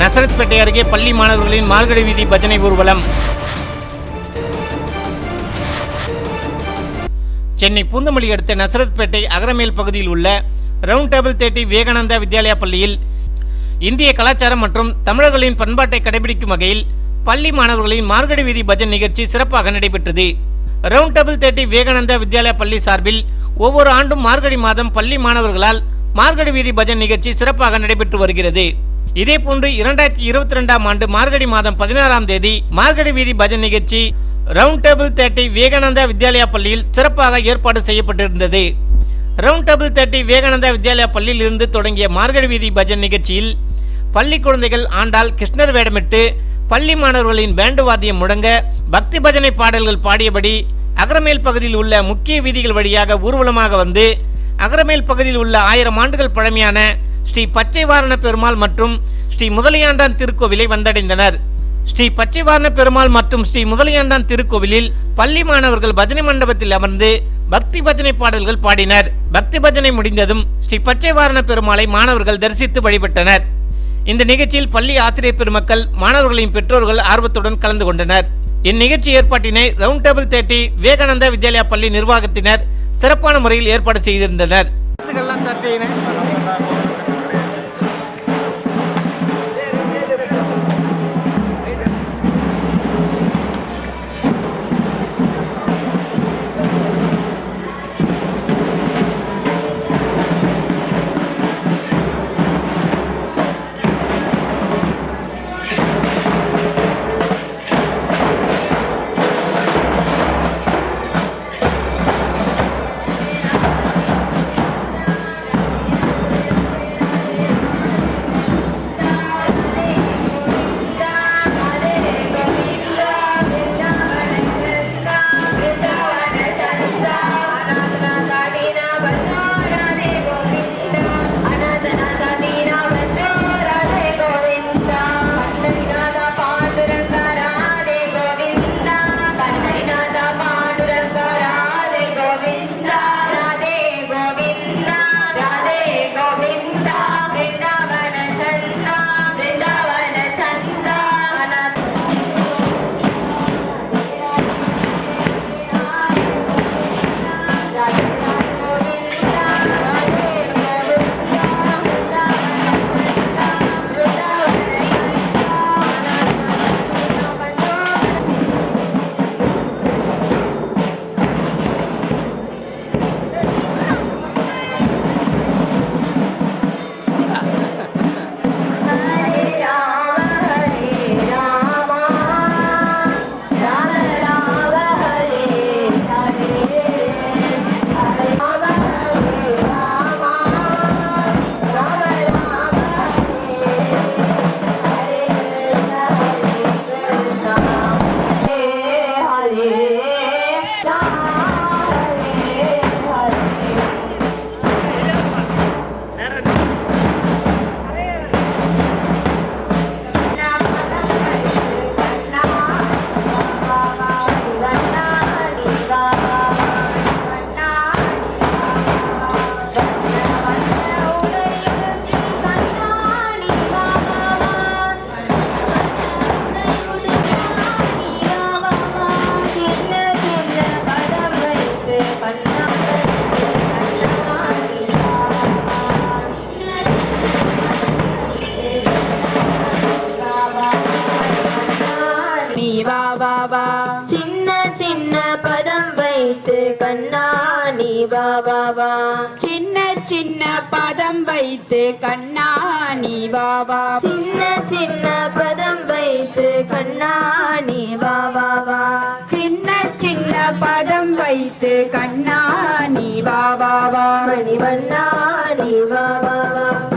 நசரத்பேட்டை அருகே பள்ளி மாணவர்களின் மார்கழி வீதி பஜனை ஊர்வலம். சென்னை பூந்தமல்லி அடுத்த நசரத்பேட்டை அகரமேல் பகுதியில் உள்ள ரவுண்ட் டேபிள் 30 விவேகானந்தா வித்யாலயா பள்ளியில் இந்திய கலாச்சாரம் மற்றும் தமிழர்களின் பண்பாட்டை கடைபிடிக்கும் வகையில் பள்ளி மாணவர்களின் மார்கழி வீதி பஜன் நிகழ்ச்சி சிறப்பாக நடைபெற்றது. ரவுண்ட் டேபிள் 30 விவேகானந்தா வித்யாலயா பள்ளி சார்பில் ஒவ்வொரு ஆண்டும் மார்கழி மாதம் பள்ளி மாணவர்களால் மார்கழி வீதி பஜன் நிகழ்ச்சி சிறப்பாக நடைபெற்று வருகிறது. இதேபோன்று 2022ஆம் ஆண்டு மார்கழி மாதம் 16ஆம் தேதி மார்கழி வீதி பஜன் நிகழ்ச்சி ரவுண்ட் டேபிள் 30 விவேகானந்தா வித்யாலயா பள்ளியில் சிறப்பாக ஏற்பாடு செய்யப்பட்டிருந்தது. ரவுண்ட் டேபிள் 30 விவேகானந்தா வித்யாலயா பள்ளியில் இருந்து தொடங்கிய மார்கழி வீதி பஜன் நிகழ்ச்சியில் பள்ளி குழந்தைகள் ஆண்டாள் கிருஷ்ணர் வேடமிட்டு பள்ளி மாணவர்களின் பேண்டு வாத்தியம் முழங்க பக்தி பஜனை பாடல்கள் பாடியபடி அகரமேல் பகுதியில் உள்ள முக்கிய வீதிகள் வழியாக ஊர்வலமாக வந்து அகரமேல் பகுதியில் உள்ள 1000 ஆண்டுகள் பழமையான ஸ்ரீ பச்சைவாரண பெருமாள் மற்றும் ஸ்ரீ முதலியாண்டான் திருக்கோவிலை வந்தடைந்தனர். ஸ்ரீ பச்சைவாரண பெருமாள் மற்றும் ஸ்ரீ முதலியாண்டான் திருக்கோவிலில் பள்ளி மாணவர்கள் பஜனை மண்டபத்தில் அமர்ந்து பக்தி பஜனை பாடல்கள் பாடினர். பக்தி பஜனை முடிந்ததும் ஸ்ரீ பச்சைவாரண பெருமாளை மாணவர்கள் தரிசித்து வழிபட்டனர். இந்த நிகழ்ச்சியில் பள்ளி ஆசிரியர் பெருமக்கள் மாணவர்களின் பெற்றோர்கள் ஆர்வத்துடன் கலந்து கொண்டனர். இந்நிகழ்ச்சி ஏற்பாட்டினை ரவுண்ட் டேபிள் 30 விவேகானந்தா வித்யாலயா பள்ளி நிர்வாகத்தினர் சிறப்பான முறையில் ஏற்பாடு செய்திருந்தனர். சின்ன சின்ன பதம் வைத்து கண்ணா நீ வா வா வா. சின்ன சின்ன பதம் வைத்து கண்ணா நீ வா வா. சின்ன சின்ன பதம் வைத்து கண்ணா நீ வா வா வா. சின்ன சின்ன பதம் வைத்து கண்ணா நீ வா வா வா. மணிவண்ணா நீ வா வா வா.